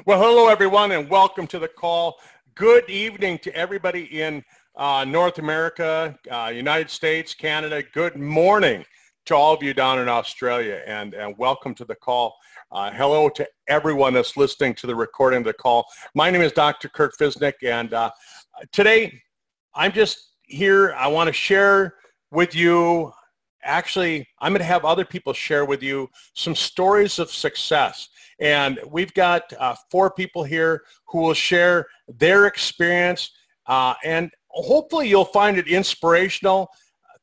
Well, hello, everyone, and welcome to the call. Good evening to everybody in North America, United States, Canada. Good morning to all of you down in Australia, and welcome to the call. Hello to everyone that's listening to the recording of the call. My name is Dr. Kurt Fisnick, and today I'm just here. I want to share with you. Actually, I'm going to have other people share with you some stories of success. And we've got 4 people here who will share their experience, and hopefully you'll find it inspirational.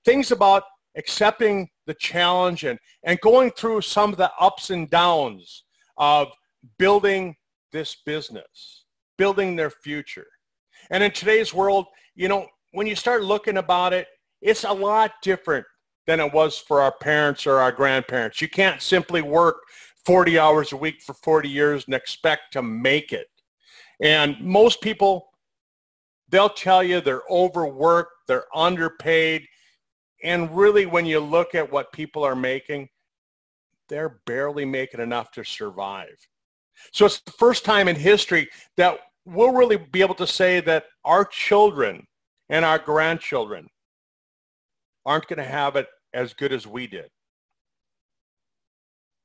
Things about accepting the challenge and going through some of the ups and downs of building this business, building their future. And in today's world, you know, when you start looking about it, it's a lot different than it was for our parents or our grandparents. You can't simply work 40 hours a week for 40 years and expect to make it. And most people, they'll tell you they're overworked, they're underpaid, and really when you look at what people are making, they're barely making enough to survive. So it's the first time in history that we'll really be able to say that our children and our grandchildren aren't going to have it as good as we did.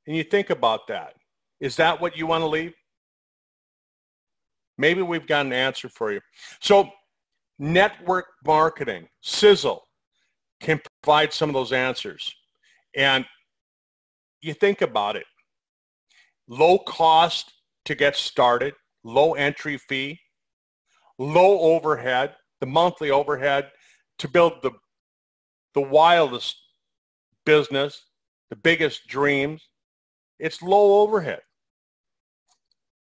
And you think about that. Is that what you want to leave? Maybe we've got an answer for you. So network marketing, Sisel, can provide some of those answers. And you think about it. Low cost to get started, low entry fee, low overhead, the monthly overhead to build the wildest business, the biggest dreams. It's low overhead.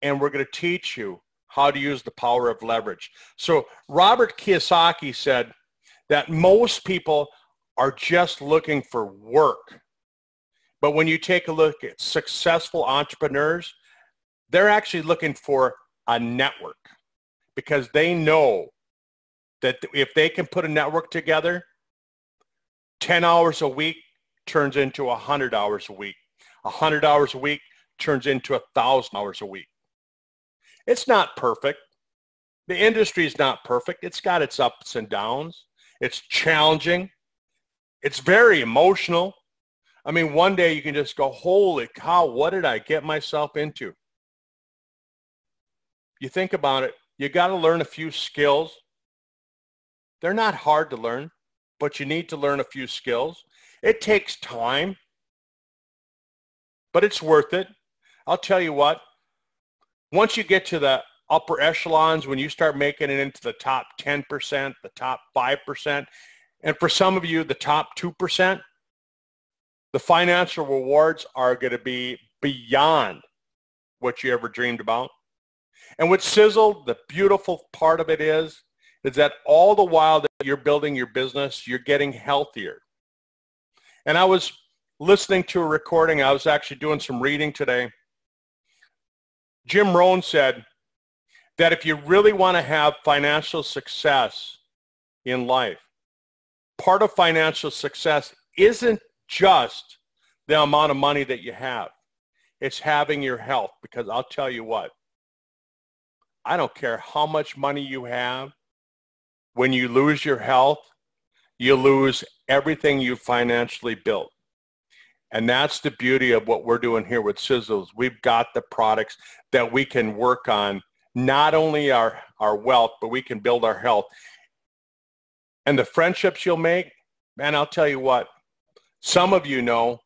And we're going to teach you how to use the power of leverage. So Robert Kiyosaki said that most people are just looking for work. But when you take a look at successful entrepreneurs, they're actually looking for a network because they know that if they can put a network together, 10 hours a week turns into 100 hours a week. 100 hours a week turns into 1,000 hours a week. It's not perfect. The industry is not perfect. It's got its ups and downs. It's challenging. It's very emotional. I mean, one day you can just go, holy cow, what did I get myself into? You think about it, you got to learn a few skills. They're not hard to learn, but you need to learn a few skills. It takes time. But it's worth it. I'll tell you what, once you get to the upper echelons, when you start making it into the top 10%, the top 5%, and for some of you, the top 2%, the financial rewards are going to be beyond what you ever dreamed about. And with Sizzle, the beautiful part of it is that all the while that you're building your business, you're getting healthier. And I was listening to a recording. I was actually doing some reading today. Jim Rohn said that if you really want to have financial success in life, part of financial success isn't just the amount of money that you have. It's having your health, because I'll tell you what, I don't care how much money you have. When you lose your health, you lose everything you financially built. And that's the beauty of what we're doing here with Sizzles. We've got the products that we can work on, not only our wealth, but we can build our health. And the friendships you'll make, man, I'll tell you what, some of you know,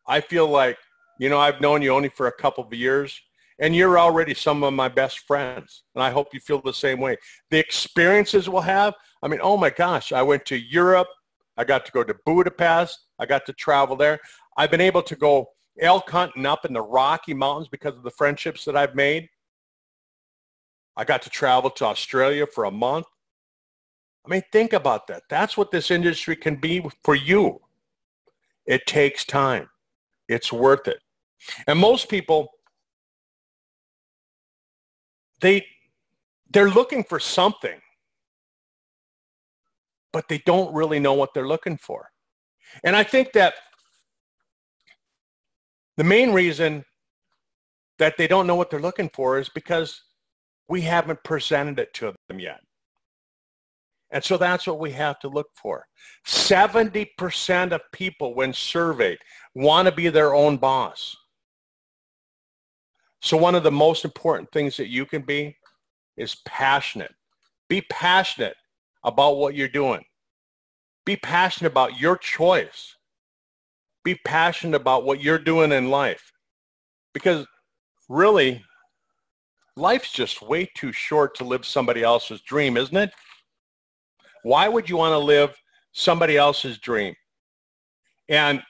I feel like, you know, I've known you only for a couple of years, and you're already some of my best friends. And I hope you feel the same way. The experiences we'll have, I mean, oh my gosh, I went to Europe. I got to go to Budapest. I got to travel there. I've been able to go elk hunting up in the Rocky Mountains because of the friendships that I've made. I got to travel to Australia for a month. I mean, think about that. That's what this industry can be for you. It takes time. It's worth it. And most people, they're looking for something, but they don't really know what they're looking for. And I think that the main reason that they don't know what they're looking for is because we haven't presented it to them yet. And so that's what we have to look for. 70% of people, when surveyed, want to be their own boss. So one of the most important things that you can be is passionate. Be passionate about what you're doing. Be passionate about your choice. Be passionate about what you're doing in life. Because really, life's just way too short to live somebody else's dream, isn't it? Why would you want to live somebody else's dream? And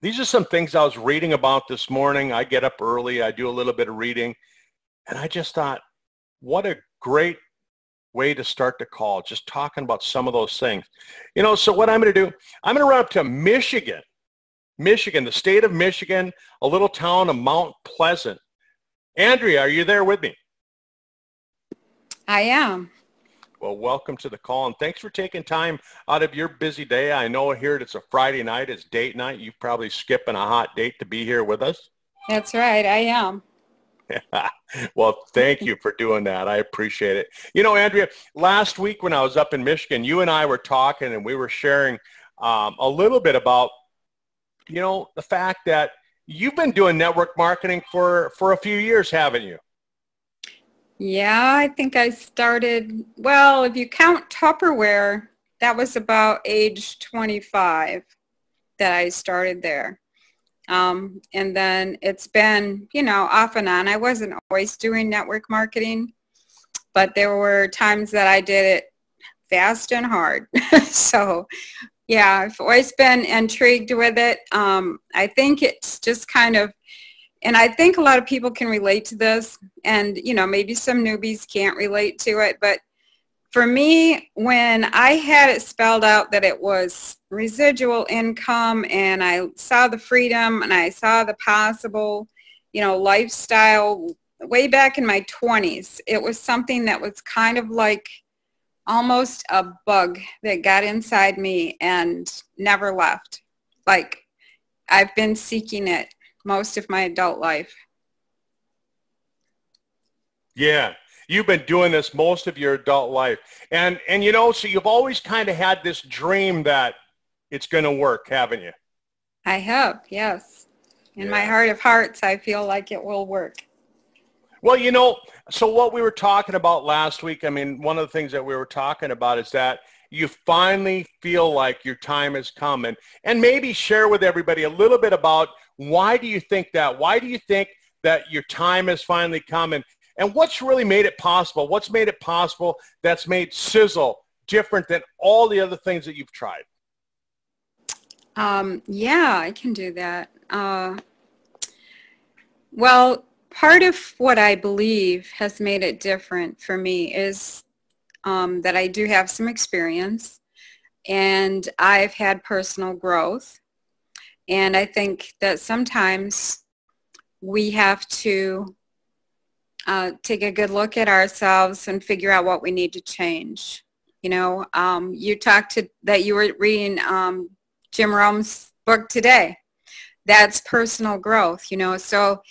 these are some things I was reading about this morning. I get up early. I do a little bit of reading. And I just thought, what a great way to start the call, just talking about some of those things. You know, so what I'm going to do, I'm going to run up to Michigan, the state of Michigan, a little town of Mount Pleasant. Andrea, are you there with me? I am. Well, welcome to the call, and thanks for taking time out of your busy day. I know here it's a Friday night, it's date night. You're probably skipping a hot date to be here with us. That's right, I am. Well, thank you for doing that. I appreciate it. You know, Andrea, last week when I was up in Michigan, you and I were talking, and we were sharing a little bit about, you know, the fact that you've been doing network marketing for a few years, haven't you? Yeah, I think I started, well, if you count Tupperware, that was about age 25 that I started there. And then it's been, you know, off and on. I wasn't always doing network marketing, but there were times that I did it fast and hard. So, yeah, I've always been intrigued with it. I think it's just kind of, and I think a lot of people can relate to this, and, you know, maybe some newbies can't relate to it, but for me, when I had it spelled out that it was residual income, and I saw the freedom and I saw the possible, you know, lifestyle way back in my 20s, it was something that was kind of like almost a bug that got inside me and never left. Like, I've been seeking it most of my adult life. Yeah, you've been doing this most of your adult life. And you know, so you've always kind of had this dream that it's going to work, haven't you? I have, yes. In my heart of hearts, I feel like it will work. Well, you know, so what we were talking about last week, I mean, one of the things that we were talking about is that you finally feel like your time has come, and maybe share with everybody a little bit about why do you think that? Why do you think that your time has finally come, and what's really made it possible? What's made it possible that's made Sisel different than all the other things that you've tried? Yeah, I can do that. Well, part of what I believe has made it different for me is that I do have some experience, and I've had personal growth. And I think that sometimes we have to take a good look at ourselves and figure out what we need to change. You know, you talked that you were reading Jim Rohn's book today. That's personal growth, you know. So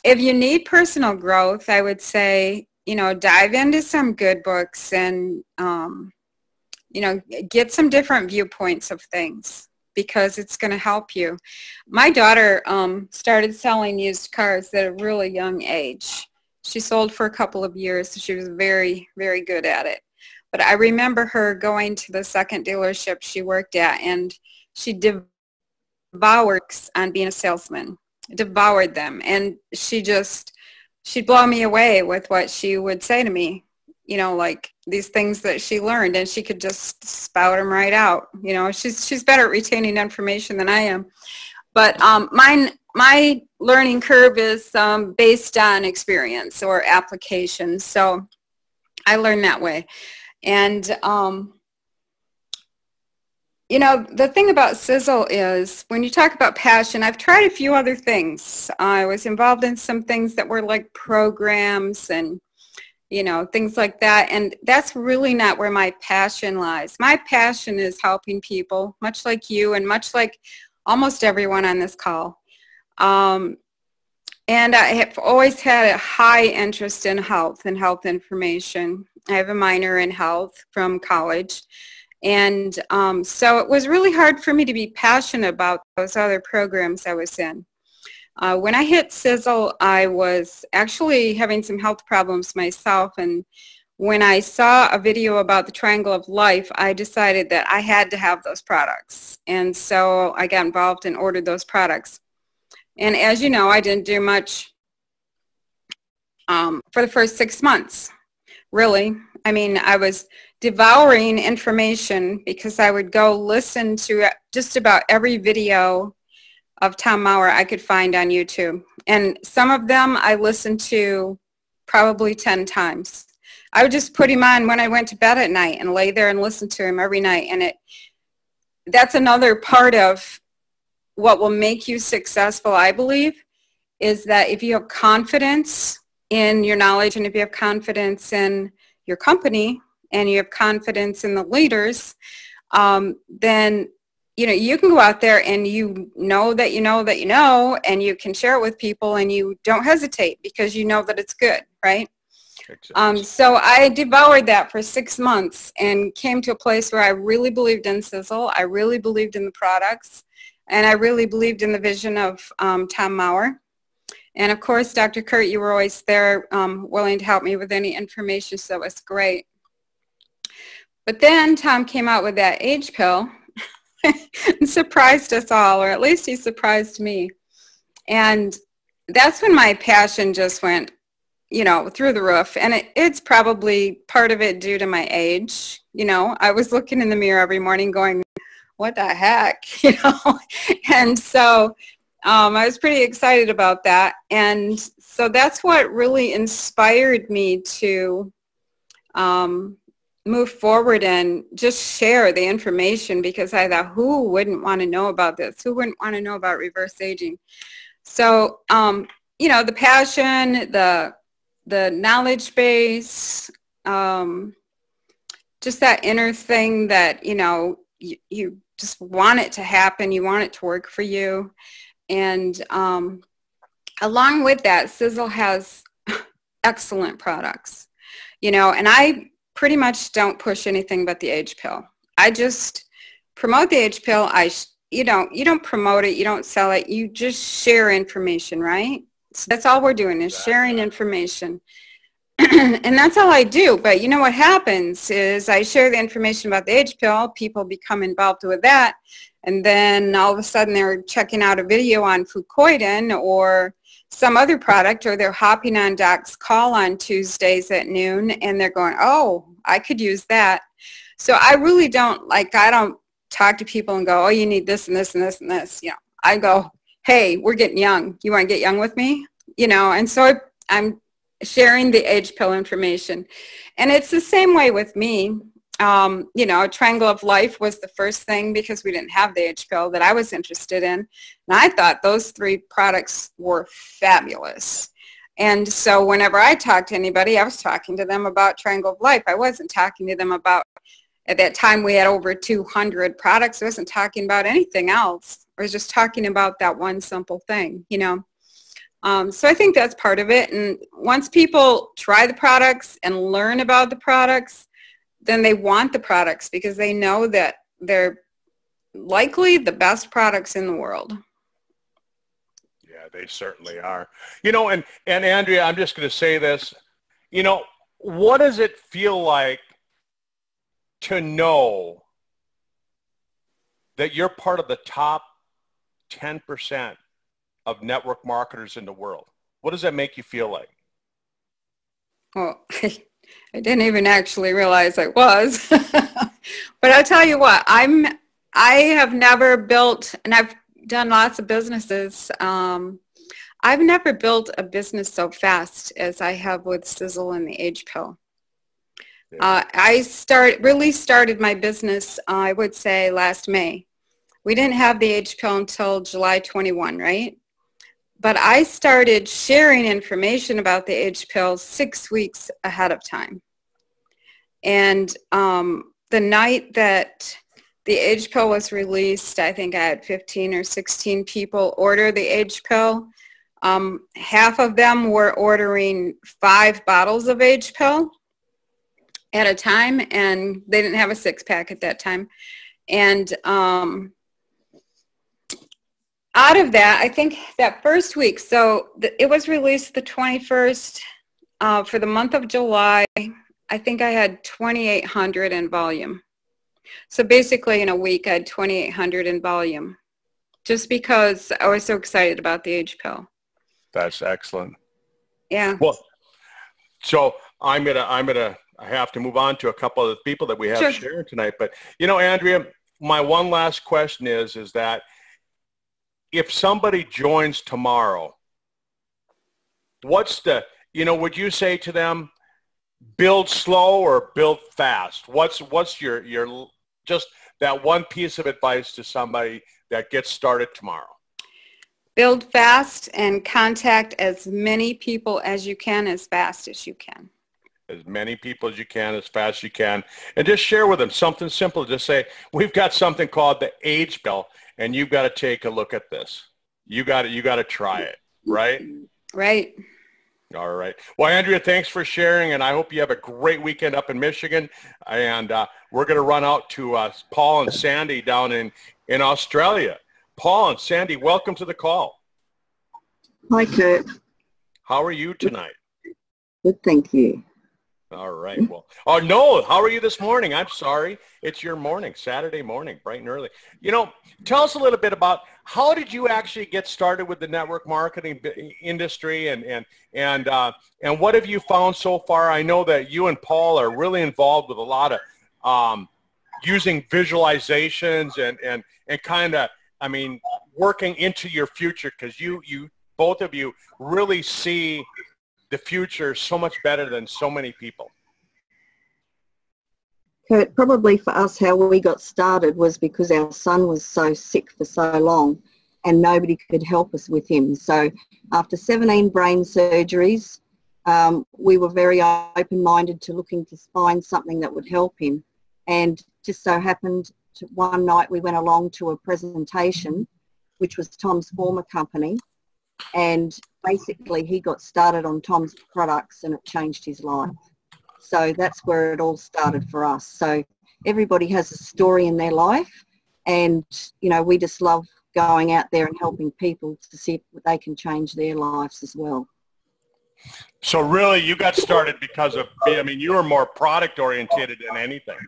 if you need personal growth, I would say, you know, dive into some good books and, you know, get some different viewpoints of things, because it's going to help you. My daughter started selling used cars at a really young age. She sold for a couple of years, so she was very, very good at it. But I remember her going to the second dealership she worked at, and she devoured on being a salesman, devoured them. And she'd blow me away with what she would say to me, you know, like these things that she learned, and she could just spout them right out. You know, she's better at retaining information than I am. But my learning curve is based on experience or application. So I learn that way. And, you know, the thing about Sisel is when you talk about passion, I've tried a few other things. I was involved in some things that were like programs and, you know, things like that. And that's really not where my passion lies. My passion is helping people, much like you and much like almost everyone on this call. And I have always had a high interest in health and health information. I have a minor in health from college. And so it was really hard for me to be passionate about those other programs I was in. When I hit Sisel, I was actually having some health problems myself. And when I saw a video about the Triangle of Life, I decided that I had to have those products. And so I got involved and ordered those products. And as you know, I didn't do much for the first 6 months, really. I mean, I was devouring information because I would go listen to just about every video of Tom Maurer I could find on YouTube. And some of them I listened to probably 10 times. I would just put him on when I went to bed at night and lay there and listen to him every night. And that's another part of what will make you successful, I believe, is that if you have confidence in your knowledge and if you have confidence in your company and you have confidence in the leaders, then you can go out there and you know that you know that you know, and you can share it with people and you don't hesitate because you know that it's good, right? So I devoured that for 6 months and came to a place where I really believed in Sisel. I really believed in the products. And I really believed in the vision of Tom Maurer. And of course, Dr. Kurt, you were always there willing to help me with any information, so it was great. But then Tom came out with that age pill and surprised us all, or at least he surprised me. And that's when my passion just went, through the roof. And it's probably part of it due to my age. I was looking in the mirror every morning going, what the heck, And so I was pretty excited about that. And so that's what really inspired me to move forward and just share the information, because I thought, who wouldn't want to know about this? Who wouldn't want to know about reverse aging? So, the passion, the knowledge base, just that inner thing that, you just want it to happen. You want it to work for you. And along with that, Sisel has excellent products, and I pretty much don't push anything but the age pill. I just promote the age pill. You don't promote it. You don't sell it. You just share information, right? So that's all we're doing is sharing information. And that's all I do. But what happens is I share the information about the age pill. People become involved with that. And then all of a sudden they're checking out a video on Fucoidan or some other product, or they're hopping on Doc's call on Tuesdays at noon and they're going, oh, I could use that. So I really don't, I don't talk to people and go, oh, you need this and this and this and this. I go, hey, we're getting young. You want to get young with me? And so I'm sharing the age pill information. And it's the same way with me. Triangle of Life was the first thing because we didn't have the age pill that I was interested in. And I thought those 3 products were fabulous. And so whenever I talked to anybody, I was talking to them about Triangle of Life. I wasn't talking to them about, at that time we had over 200 products. I wasn't talking about anything else. I was just talking about that one simple thing, So I think that's part of it. And once people try the products and learn about the products, then they want the products because they know that they're likely the best products in the world. Yeah, they certainly are. And Andrea, I'm just going to say this, what does it feel like to know that you're part of the top 10% of network marketers in the world? What does that make you feel like? Well, I didn't even actually realize I was. But I'll tell you what, I have never built, and I've done lots of businesses. I've never built a business so fast as I have with Sisel and the age pill. I really started my business, I would say, last May. We didn't have the age pill until July 21, right? But I started sharing information about the age pill 6 weeks ahead of time. And the night that the age pill was released, I think I had 15 or 16 people order the age pill. Half of them were ordering 5 bottles of age pill at a time, and they didn't have a 6-pack at that time. And out of that, I think that first week, so it was released the 21st, for the month of July, I think I had 2,800 in volume. So basically in a week, I had 2,800 in volume, just because I was so excited about the age pill. That's excellent. Yeah. Well, so I have to move on to a couple of the people that we have sharing tonight. But, you know, Andrea, my one last question is that if somebody joins tomorrow, what's the, you know, would you say to them, build slow or build fast? What's your just that one piece of advice to somebody that gets started tomorrow? Build fast and contact as many people as you can, as fast as you can. As many people as you can, as fast as you can. And just share with them something simple. Just say, we've got something called the age pill, and you've got to take a look at this. You got to try it, right? Right. All right. Well, Andrea, thanks for sharing, and I hope you have a great weekend up in Michigan. And we're going to run out to Paul and Sandy down in Australia. Paul and Sandy, welcome to the call. Hi, Kurt. How are you tonight? Good, thank you. All right. Well, oh, no, how are you this morning? I'm sorry. It's your morning, Saturday morning, bright and early. You know, tell us a little bit about how did you actually get started with the network marketing industry, and what have you found so far? I know that you and Paul are really involved with a lot of using visualizations and kind of, I mean, working into your future, because you both of you really see the future so much better than so many people. Kurt, probably for us, how we got started was because our son was so sick for so long and nobody could help us with him. So after 17 brain surgeries, we were very open-minded to looking to find something that would help him. And just so happened one night we went along to a presentation, which was Tom's former company, and basically he got started on Tom's products and it changed his life. So that's where it all started for us. So everybody has a story in their life, and you know, we just love going out there and helping people to see if they can change their lives as well. So really you got started because of, I mean, you were more product oriented than anything.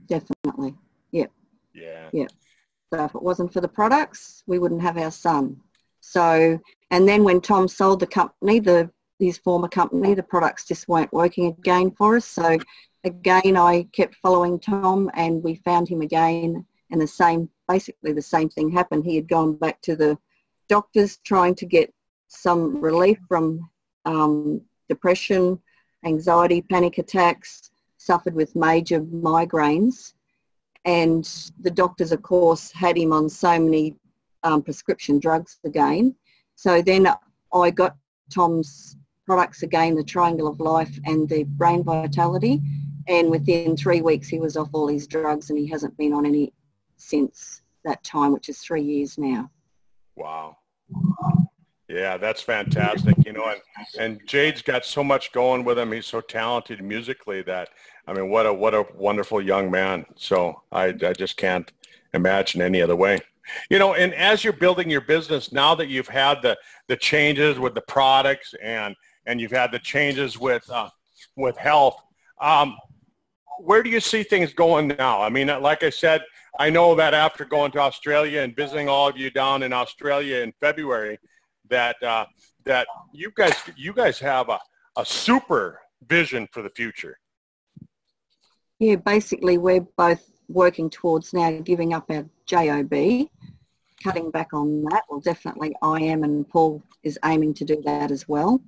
Definitely. Yep. Yeah. Yeah. So if it wasn't for the products, we wouldn't have our son. So, and then when Tom sold the company, his former company, the products just weren't working again for us. So again, I kept following Tom, and we found him again, and basically the same thing happened. He had gone back to the doctors trying to get some relief from depression, anxiety, panic attacks, suffered with major migraines. And the doctors, of course, had him on so many prescription drugs again. So then I got Tom's products again, the Triangle of Life and the Brain Vitality, and within 3 weeks he was off all his drugs, and he hasn't been on any since that time, which is 3 years now. Wow. Yeah, that's fantastic. You know, and Jade's got so much going with him. He's so talented musically that, I mean, what a wonderful young man. So I just can't imagine any other way. You know, and as you're building your business, now that you've had the changes with the products and you've had the changes with health, where do you see things going now? I mean, like I said, I know that after going to Australia and visiting all of you down in Australia in February, that you guys have a super vision for the future. Yeah, basically we're both working towards now giving up our JOB, cutting back on that. Well, definitely I am, and Paul is aiming to do that as well.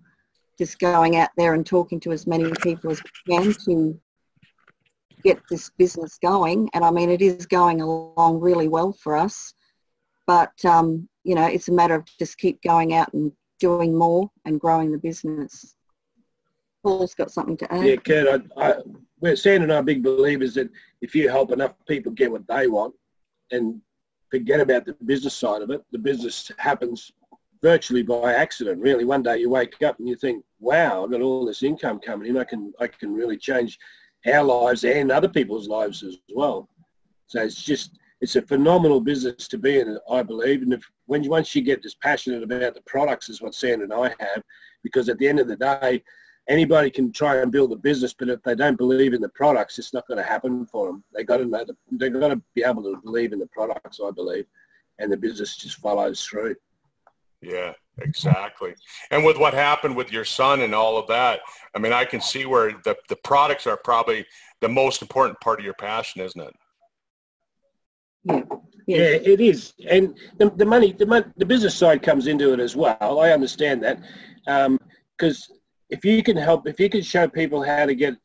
Just going out there and talking to as many people as we can to get this business going. And I mean, it is going along really well for us, but you know, it's a matter of just keep going out and doing more and growing the business. Paul's got something to add. Yeah, Kurt, we're Sam and I are big believers that if you help enough people get what they want and forget about the business side of it, the business happens virtually by accident, really. One day you wake up and you think, wow, I've got all this income coming in. I can really change our lives and other people's lives as well. So it's a phenomenal business to be in, I believe. And once you get this passionate about the products, is what Sandra and I have, because at the end of the day, anybody can try and build a business, but if they don't believe in the products, it's not going to happen for them. They've got to be able to believe in the products, I believe, and the business just follows through. Yeah, exactly. And with what happened with your son and all of that, I mean, I can see where the products are probably the most important part of your passion, isn't it? Yeah, it is. And the business side comes into it as well. I understand that, because if you can show people how to get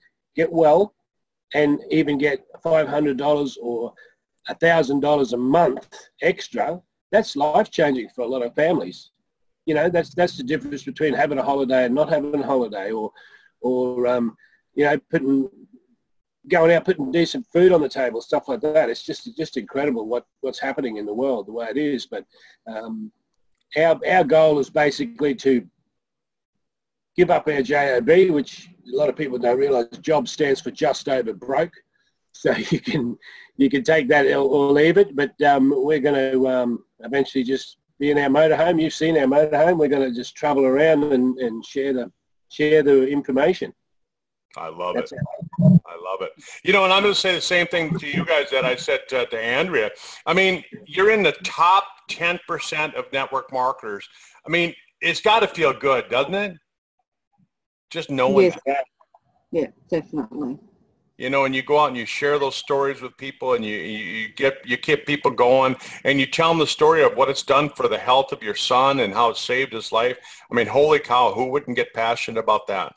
well, and even get $500 or $1,000 a month extra, that's life-changing for a lot of families. You know, that's the difference between having a holiday and not having a holiday, or you know, going out, putting decent food on the table, stuff like that. It's just incredible what's happening in the world, the way it is. But our goal is basically to give up our JOB, which a lot of people don't realise job stands for just over broke. So you can take that or leave it. But we're going to eventually just be in our motorhome. You've seen our motorhome. We're going to just travel around and share the information. I love it. I love it. You know, and I'm going to say the same thing to you guys that I said to Andrea. I mean, you're in the top 10% of network marketers. I mean, it's got to feel good, doesn't it? Just knowing that. Yeah, definitely. You know, and you go out and you share those stories with people, and you keep people going, and you tell them the story of what it's done for the health of your son and how it saved his life. I mean, holy cow, who wouldn't get passionate about that?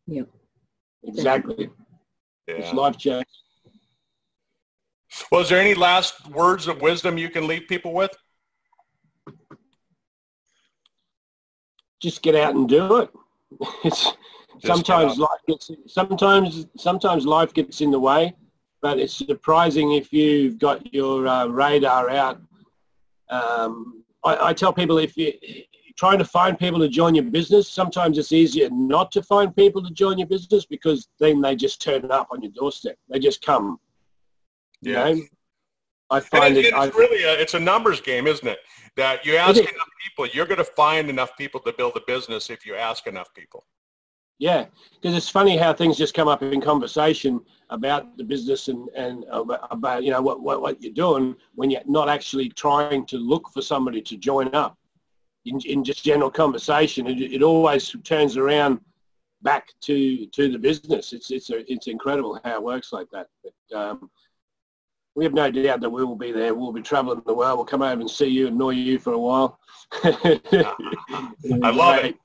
Yeah. Exactly. Yeah. It's life change. Well, is there any last words of wisdom you can leave people with? Just get out and do it. Sometimes life gets in the way, but it's surprising if you've got your radar out. I tell people, if you're trying to find people to join your business, sometimes it's easier not to find people to join your business, because then they just turn up on your doorstep. They just come. Yeah. You know? I find it's a numbers game, isn't it? That you ask enough people, you're going to find enough people to build a business if you ask enough people. Yeah, because it's funny how things just come up in conversation about the business and about you know what you're doing, when you're not actually trying to look for somebody to join up. In just general conversation, it always turns around back to the business. It's incredible how it works like that. But, we have no doubt that we will be there. We'll be traveling the world. We'll come over and see you and annoy you for a while. I love it.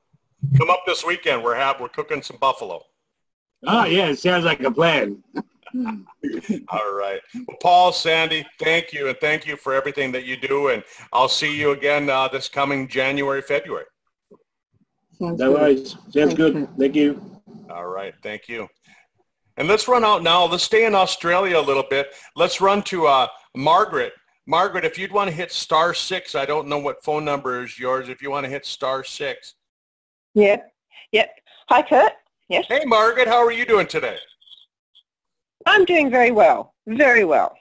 Come up this weekend. We're cooking some buffalo. Oh, yeah. It sounds like a plan. All right. Well, Paul, Sandy, thank you. And thank you for everything that you do. And I'll see you again this coming January, February. No worries. Sounds good. Thank you. All right. Thank you. And let's run out now. Let's stay in Australia a little bit. Let's run to Margaret. Margaret, if you'd want to hit *6, I don't know what phone number is yours. If you want to hit *6. Yep. Hi, Kurt. Yes. Hey, Margaret. How are you doing today? I'm doing very well. Very well.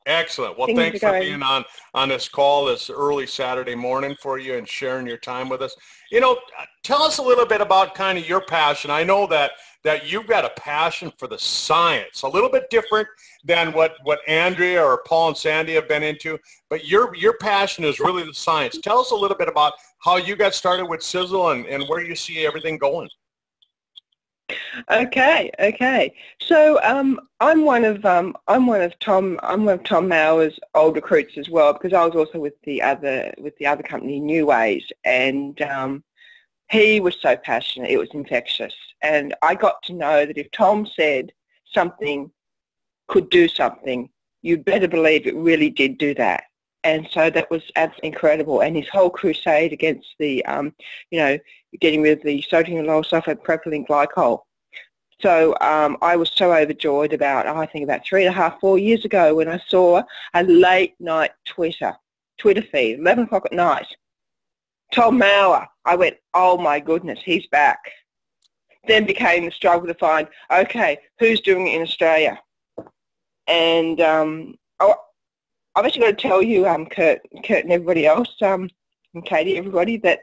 Excellent. Well, thanks for being on this call this early Saturday morning for you and sharing your time with us. You know, tell us a little bit about kind of your passion. I know that you've got a passion for the science, a little bit different than what Andrea or Paul and Sandy have been into, but your passion is really the science. Tell us a little bit about how you got started with Sisel and where you see everything going. Okay. So I'm one of Tom Mauer's old recruits as well, because I was also with the other company, New Ways, and he was so passionate, it was infectious. And I got to know that if Tom said something could do something, you better believe it really did do that. And so that was absolutely incredible. And his whole crusade against the, getting rid of the sodium lauryl sulfate propylene glycol. So I was so overjoyed about 3.5, 4 years ago when I saw a late night Twitter feed, 11 o'clock at night, Tom Mauer. I went, oh my goodness, he's back. Then became the struggle to find, okay, who's doing it in Australia? And I've actually got to tell you, Kurt and everybody else, and Katie, everybody, that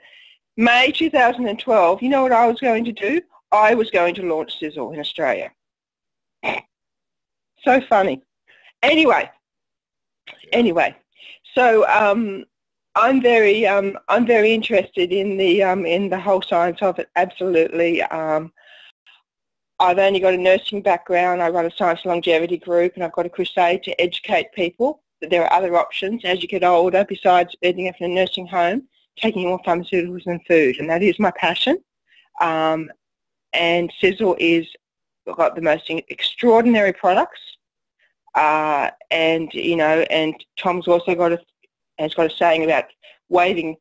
May 2012, you know what I was going to do? I was going to launch Sisel in Australia. So funny. Anyway, so I'm very interested in the whole science of it. Absolutely. I've only got a nursing background. I run a science longevity group, and I've got a crusade to educate people that there are other options as you get older besides ending up in a nursing home, taking more pharmaceuticals and food, and that is my passion. And Sisel is got the most extraordinary products, and you know, and Tom's also got a saying about waving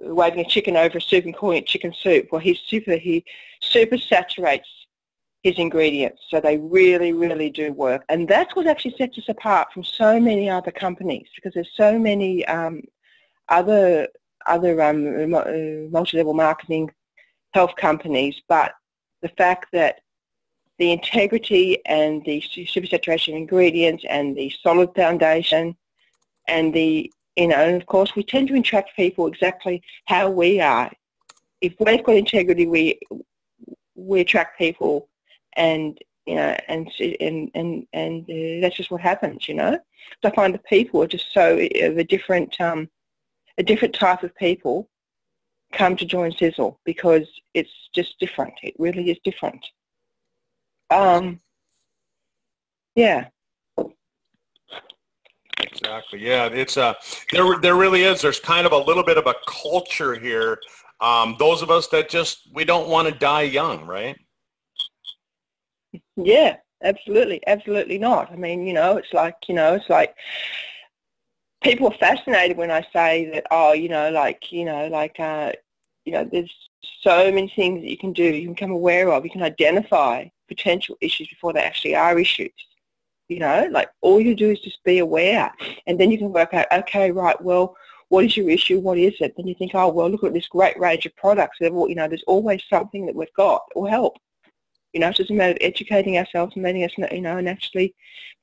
a chicken over a soup and calling it chicken soup. Well, he super saturates his ingredients, so they really, really do work. And that's what actually sets us apart from so many other companies, because there's so many other multi-level marketing health companies, but the fact that the integrity and the supersaturation ingredients and the solid foundation and the, you know, and of course we tend to attract people exactly how we are. If we've got integrity, we attract people, and you know, and that's just what happens, you know. So I find the people are just so a different type of people come to join Sisel because it's just different. It really is different. Yeah. Exactly. Yeah, it's there really is. There's kind of a little bit of a culture here. Those of us that just, we don't want to die young, right? Yeah, absolutely, absolutely not. I mean, you know, it's like people are fascinated when I say that. Oh, there's so many things that you can do. You can become aware of. You can identify potential issues before they actually are issues. You know, like all you do is just be aware, and then you can work out, okay, right, well, what is your issue? What is it? Then you think, oh, well, look at this great range of products. You know, there's always something that we've got that will help. You know, it's just a matter of educating ourselves and letting us, you know, and actually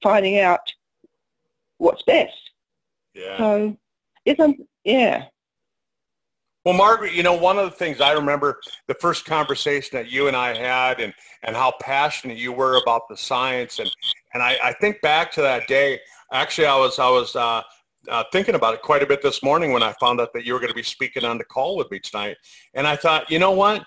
finding out what's best. Yeah. So, yeah. Well, Margaret, you know, one of the things I remember the first conversation that you and I had, and how passionate you were about the science, and I think back to that day. Actually, I was thinking about it quite a bit this morning when I found out that you were going to be speaking on the call with me tonight, and I thought, you know what?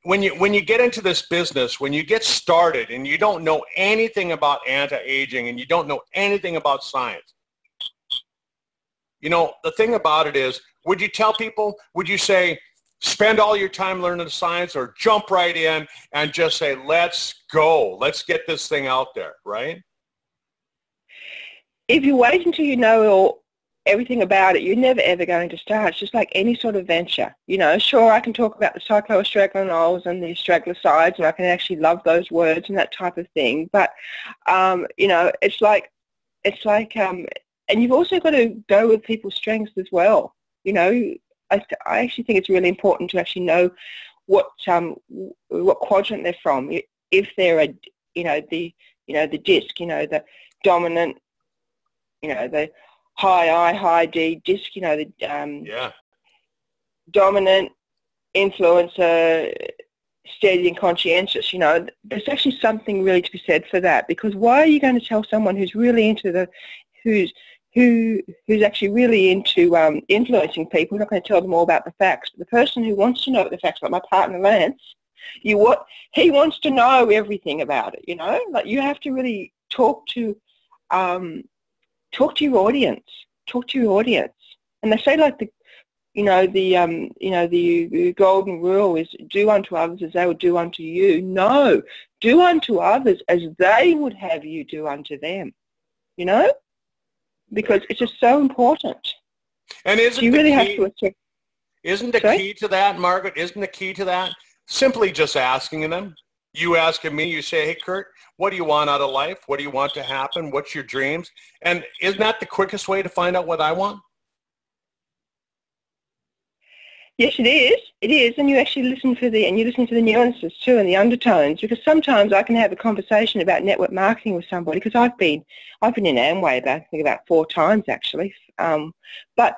When you get into this business, when you get started and you don't know anything about anti-aging and you don't know anything about science, you know, the thing about it is, would you tell people, would you say, spend all your time learning the science, or jump right in and just say, let's go, let's get this thing out there, right? If you wait until you know everything about it, you're never ever going to start. It's just like any sort of venture. You know, sure, I can talk about the cycloastraganols and the astraglosides, and I can actually love those words and that type of thing. But, you know, it's like, and you've also got to go with people's strengths as well. You know, I actually think it's really important to actually know what quadrant they're from. If they're the disc, you know, the dominant, you know, the high I, high D disc, you know, the dominant, influencer, steady and conscientious, you know, there's actually something really to be said for that, because why are you going to tell someone who's really into who's actually really into influencing people? You're not going to tell them all about the facts. But the person who wants to know the facts, like my partner Lance, he wants to know everything about it, you know? Like, you have to really talk to your audience. Talk to your audience. And they say, like, the golden rule is do unto others as they would do unto you. No, do unto others as they would have you do unto them, you know? Because it's just so important. And isn't you really key, have to isn't the key to that, Margaret, isn't the key to that simply just asking them? You asking me, you say, hey, Kurt, what do you want out of life? What do you want to happen? What's your dreams? And isn't that the quickest way to find out what I want? Yes, it is. It is, and you actually listen for the nuances too and the undertones. Because sometimes I can have a conversation about network marketing with somebody, because I've been in Amway about 4 times actually. But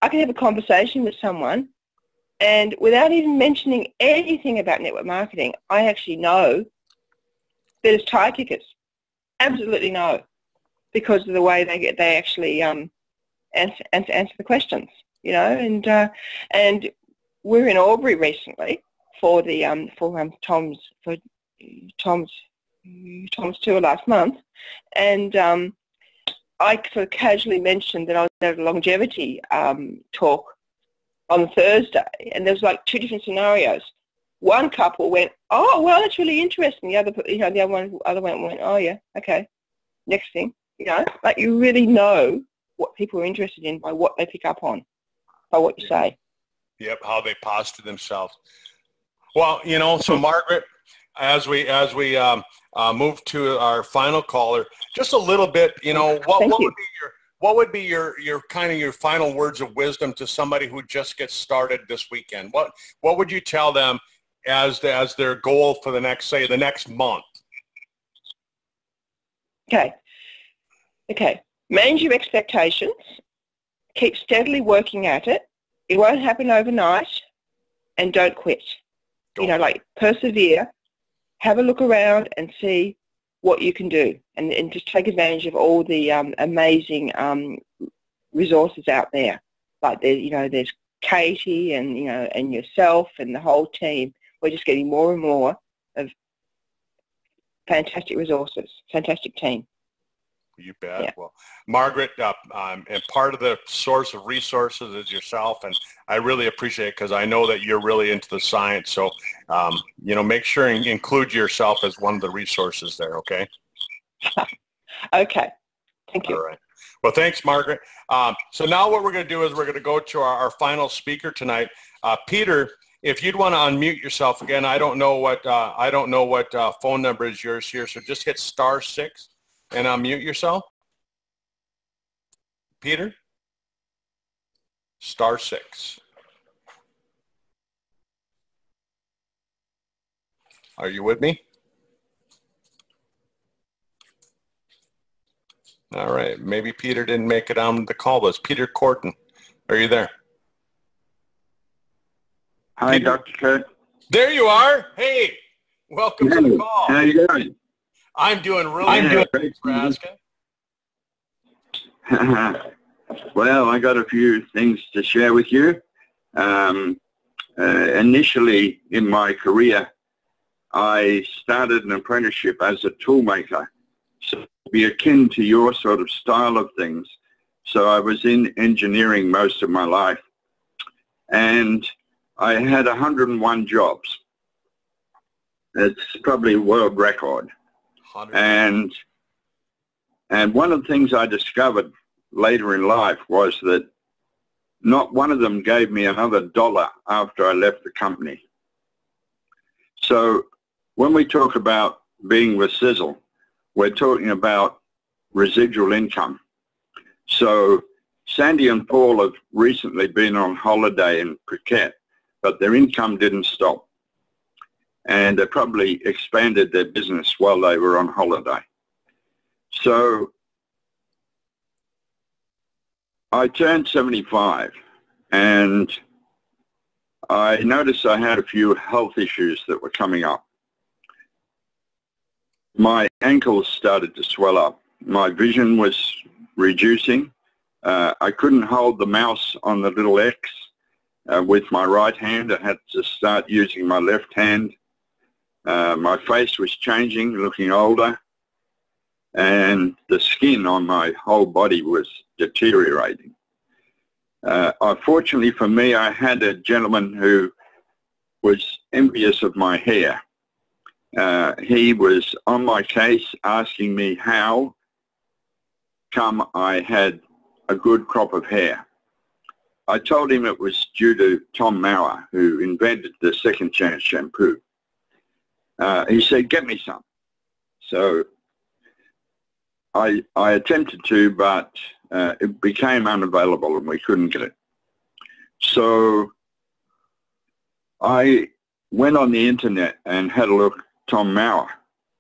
I can have a conversation with someone, and without even mentioning anything about network marketing, I actually know that it's tie tickets. Absolutely know, because of the way they actually answer the questions. You know, and we're in Albury recently for the Tom's tour last month, and I sort of casually mentioned that I was at a longevity talk on Thursday, and there was like 2 different scenarios. One couple went, "Oh, well, that's really interesting." The other, the other one went, "Oh, yeah, okay." Next thing, like you really know what people are interested in by what they pick up on. By what you say. Yep, how they posture themselves. Well, so Margaret, as we move to our final caller, just a little bit, what would be your kind of your final words of wisdom to somebody who just gets started this weekend? What would you tell them as their goal for the next month? Okay. Manage your expectations. Keep steadily working at it. It won't happen overnight, and don't quit. Like persevere, have a look around and see what you can do, and just take advantage of all the amazing resources out there. Like there's Katie and yourself and the whole team. We're just getting more and more of fantastic resources, fantastic team. You bet. Yeah. Well, Margaret, and part of the source of resources is yourself, and I really appreciate it because I know that you're really into the science. So, make sure and include yourself as one of the resources there, okay? Okay. Thank you. All right. Well, thanks, Margaret. So now what we're going to do is we're going to go to our final speaker tonight. Peter, if you'd want to unmute yourself again, I don't know what phone number is yours here, so just hit *6. And unmute yourself. Peter? *6. Are you with me? All right. Maybe Peter didn't make it on the call list. Peter Corton, are you there? Hi, Peter? Dr. Kurt. There you are. Hey, welcome to the call. How you doing? I'm doing really good. Thanks for asking. Well, I got a few things to share with you. Initially in my career, I started an apprenticeship as a toolmaker, so to be akin to your sort of style of things. So I was in engineering most of my life, and I had 101 jobs. It's probably a world record. And one of the things I discovered later in life was that not one of them gave me another dollar after I left the company. So when we talk about being with Sisel, we're talking about residual income. So Sandy and Paul have recently been on holiday in Phuket, but their income didn't stop. And they probably expanded their business while they were on holiday. So I turned 75, and I noticed I had a few health issues that were coming up. My ankles started to swell up. My vision was reducing. I couldn't hold the mouse on the little X with my right hand. I had to start using my left hand. My face was changing, looking older, and the skin on my whole body was deteriorating. Unfortunately for me, I had a gentleman who was envious of my hair. He was on my case asking me how come I had a good crop of hair. I told him it was due to Tom Mauer, who invented the Second Chance shampoo. He said, get me some. So I attempted to, but it became unavailable and we couldn't get it. So I went on the internet and had a look. Tom Mauer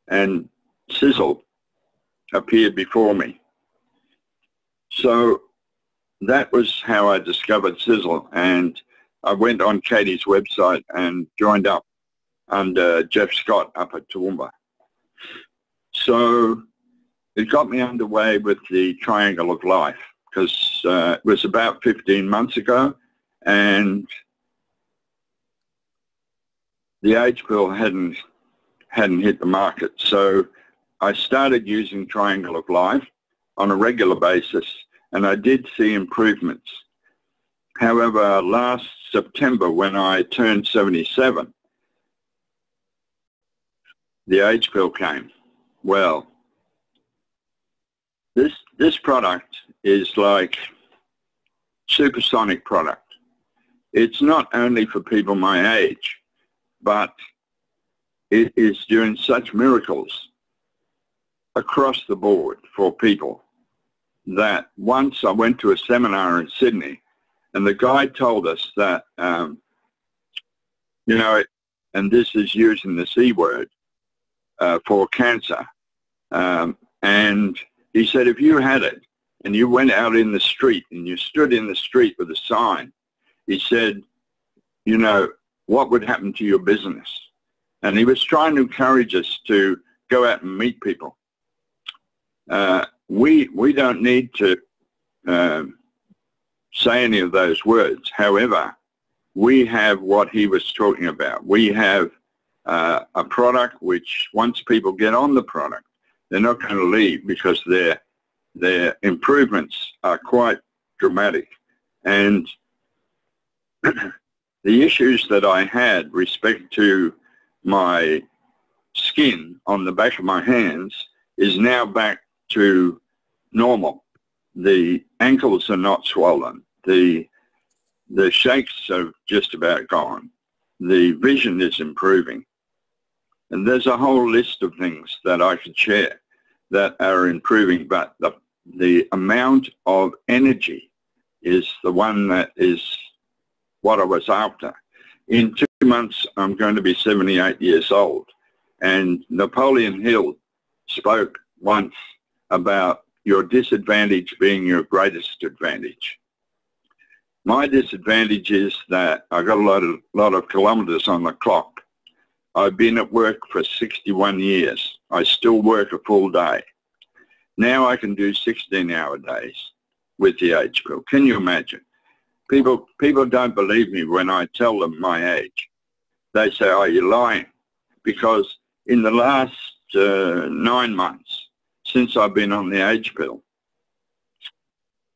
and Sisel appeared before me. So that was how I discovered Sisel, and I went on Katie's website and joined up under Jeff Scott up at Toowoomba. So it got me underway with the Triangle of Life, because it was about 15 months ago, and the age pill hadn't hit the market. So I started using Triangle of Life on a regular basis, and I did see improvements. However, last September, when I turned 77, the age pill came. Well, this product is like supersonic product. It's not only for people my age, but it is doing such miracles across the board for people that once I went to a seminar in Sydney, and the guy told us that, you know, and this is using the C word for cancer, and he said, if you had it and you went out in the street and you stood in the street with a sign, he said, you know, what would happen to your business? And he was trying to encourage us to go out and meet people. We don't need to say any of those words. However, we have what he was talking about. We have a product which, once people get on the product, they're not going to leave, because their improvements are quite dramatic. And the issues that I had respect to my skin on the back of my hands is now back to normal. The ankles are not swollen. The shakes are just about gone. The vision is improving. And there's a whole list of things that I could share that are improving, but the amount of energy is the one that is what I was after. In 2 months, I'm going to be 78 years old. And Napoleon Hill spoke once about your disadvantage being your greatest advantage. My disadvantage is that I got a lot of kilometers on the clock. I've been at work for 61 years. I still work a full day. Now I can do 16-hour days with the age pill. Can you imagine? People don't believe me when I tell them my age. They say, oh, you're lying. Because in the last 9 months, since I've been on the age pill,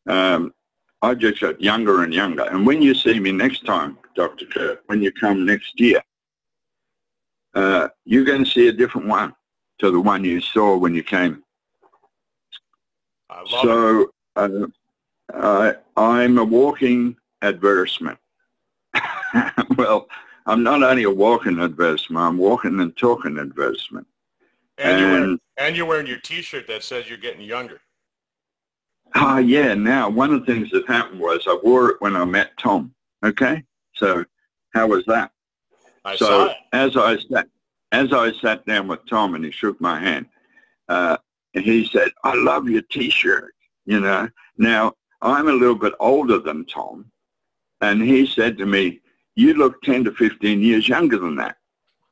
I've just got younger and younger. And when you see me next time, Dr. Kurt, when you come next year, you're going to see a different one to the one you saw when you came. I love it. So I'm a walking advertisement. Well, I'm not only a walking advertisement, I'm walking and talking advertisement. And you're wearing your T-shirt that says you're getting younger. Yeah. Now, one of the things that happened was I wore it when I met Tom. Okay. So how was that? I saw it. As I sat down with Tom and he shook my hand, and he said, I love your T-shirt, you know. Now, I'm a little bit older than Tom, and he said to me, you look 10 to 15 years younger than that.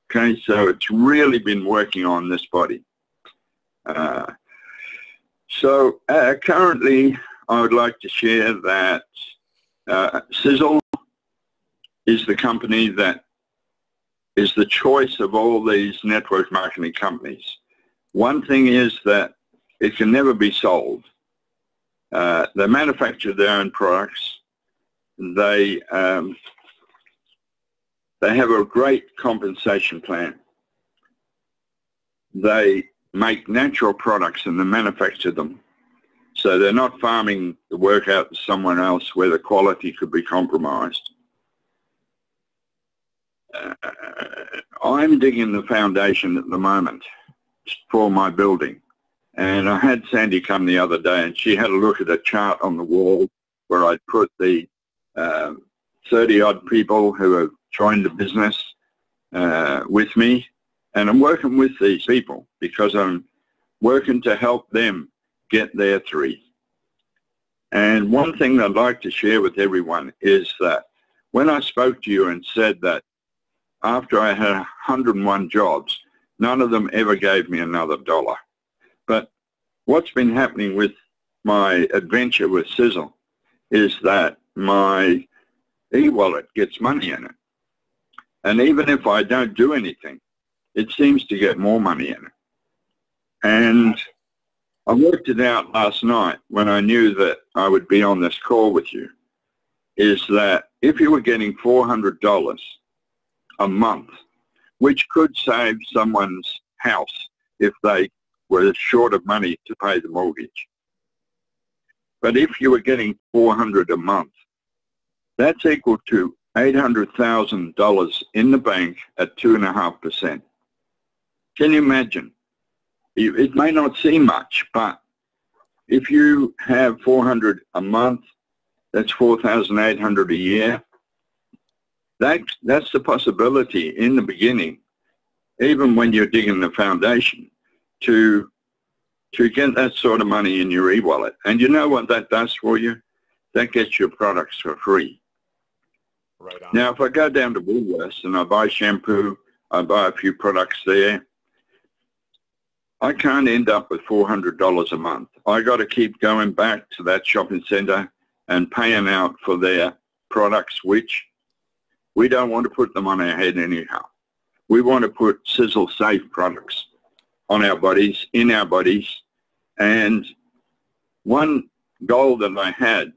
Okay, so it's really been working on this body. So currently, I would like to share that Sisel is the company that is the choice of all these network marketing companies. One thing is that it can never be sold. They manufacture their own products. They have a great compensation plan. They make natural products and they manufacture them. So they're not farming the work out to someone else where the quality could be compromised. I'm digging the foundation at the moment for my building. And I had Sandy come the other day and she had a look at a chart on the wall where I'd put the 30 odd people who have joined the business with me, and I'm working with these people because I'm working to help them get their 3. And one thing I'd like to share with everyone is that when I spoke to you and said that after I had 101 jobs, none of them ever gave me another dollar. But what's been happening with my adventure with Sisel is that my e-wallet gets money in it. And even if I don't do anything, it seems to get more money in it. And I worked it out last night when I knew that I would be on this call with you, is that if you were getting $400 a month, which could save someone's house if they were short of money to pay the mortgage. But if you were getting $400 a month, that's equal to $800,000 in the bank at 2.5%. Can you imagine? It may not seem much, but if you have $400 a month, that's $4,800 a year. That's the possibility in the beginning, even when you're digging the foundation, to get that sort of money in your e-wallet. And you know what that does for you? That gets your products for free. Right on. Now, if I go down to Woolworths and I buy shampoo, I buy a few products there, I can't end up with $400 a month. I got to keep going back to that shopping centre and paying out for their products, which we don't want to put them on our head anyhow. We want to put Sisel safe products on our bodies, in our bodies. And one goal that I had,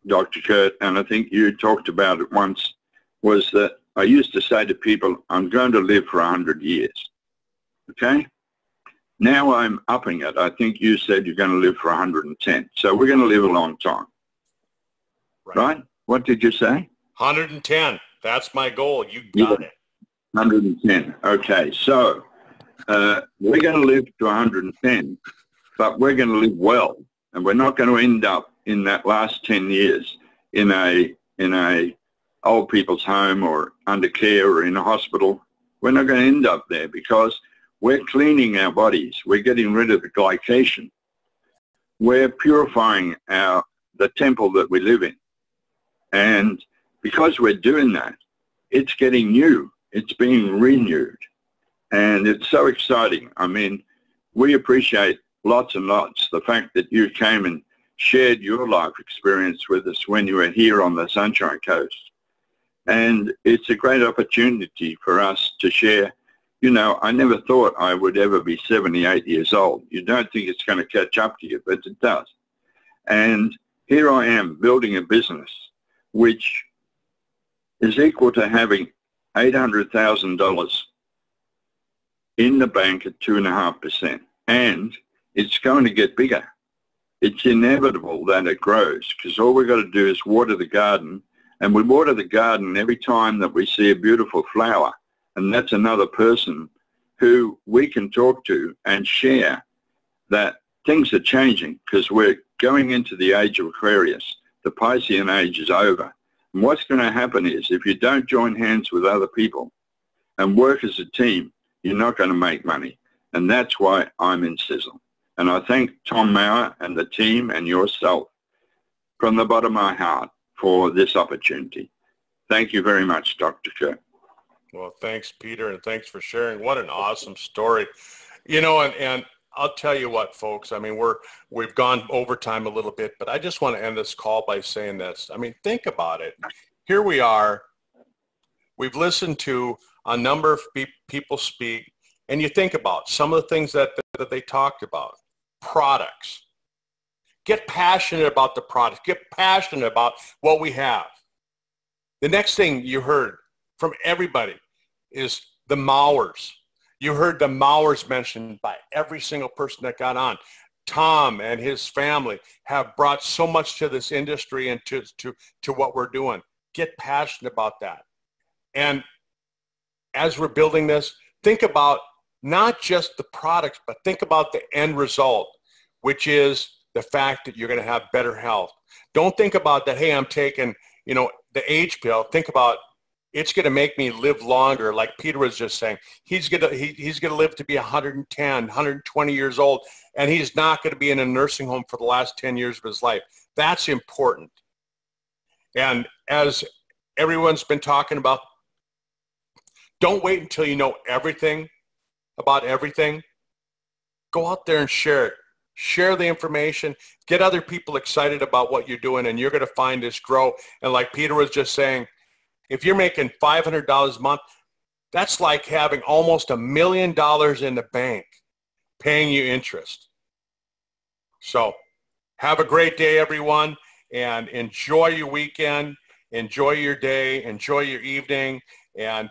Dr. Kurt, and I think you talked about it once, was that I used to say to people, I'm going to live for 100 years. Okay? Now I'm upping it. I think you said you're going to live for 110. So we're going to live a long time. Right? What did you say? 110. That's my goal. You got it. 110. Okay. So we're going to live to 110, but we're going to live well. And we're not going to end up in that last 10 years in a old people's home or under care or in a hospital. We're not going to end up there because we're cleaning our bodies. We're getting rid of the glycation. We're purifying the temple that we live in. And because we're doing that, it's getting new. It's being renewed. And it's so exciting. I mean, we appreciate lots and lots the fact that you came and shared your life experience with us when you were here on the Sunshine Coast. And it's a great opportunity for us to share. You know, I never thought I would ever be 78 years old. You don't think it's going to catch up to you, but it does. And here I am building a business which is equal to having $800,000 in the bank at 2.5%. And it's going to get bigger. It's inevitable that it grows because all we've got to do is water the garden. And we water the garden every time that we see a beautiful flower. And that's another person who we can talk to and share that things are changing because we're going into the age of Aquarius. The Piscean age is over. And what's going to happen is if you don't join hands with other people and work as a team, you're not going to make money. And that's why I'm in Sisel. And I thank Tom Maurer and the team and yourself from the bottom of my heart for this opportunity. Thank you very much, Dr. Kurt. Well, thanks, Peter, and thanks for sharing. What an awesome story. You know, and I'll tell you what, folks, I mean, we've gone overtime a little bit, but I just want to end this call by saying this. I mean, think about it. Here we are. We've listened to a number of people speak, and you think about some of the things that they talked about. Products. Get passionate about the products. Get passionate about what we have. The next thing you heard from everybody is the Mauers. You heard the Mauers mentioned by every single person that got on. Tom and his family have brought so much to this industry and to what we're doing. Get passionate about that. And as we're building this, think about not just the products, but think about the end result, which is the fact that you're going to have better health. Don't think about that, hey, I'm taking, you know, the age pill, think about it's going to make me live longer. Like Peter was just saying, he's going to live to be 110, 120 years old, and he's not going to be in a nursing home for the last 10 years of his life. That's important. And as everyone's been talking about, don't wait until you know everything about everything. Go out there and share it. Share the information. Get other people excited about what you're doing, and you're going to find this grow. And like Peter was just saying, if you're making $500 a month, that's like having almost $1 million in the bank paying you interest. So have a great day, everyone, and enjoy your weekend, enjoy your day, enjoy your evening, and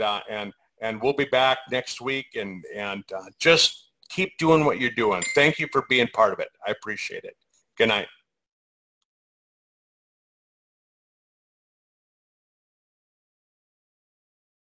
we'll be back next week, and just keep doing what you're doing. Thank you for being part of it. I appreciate it. Good night.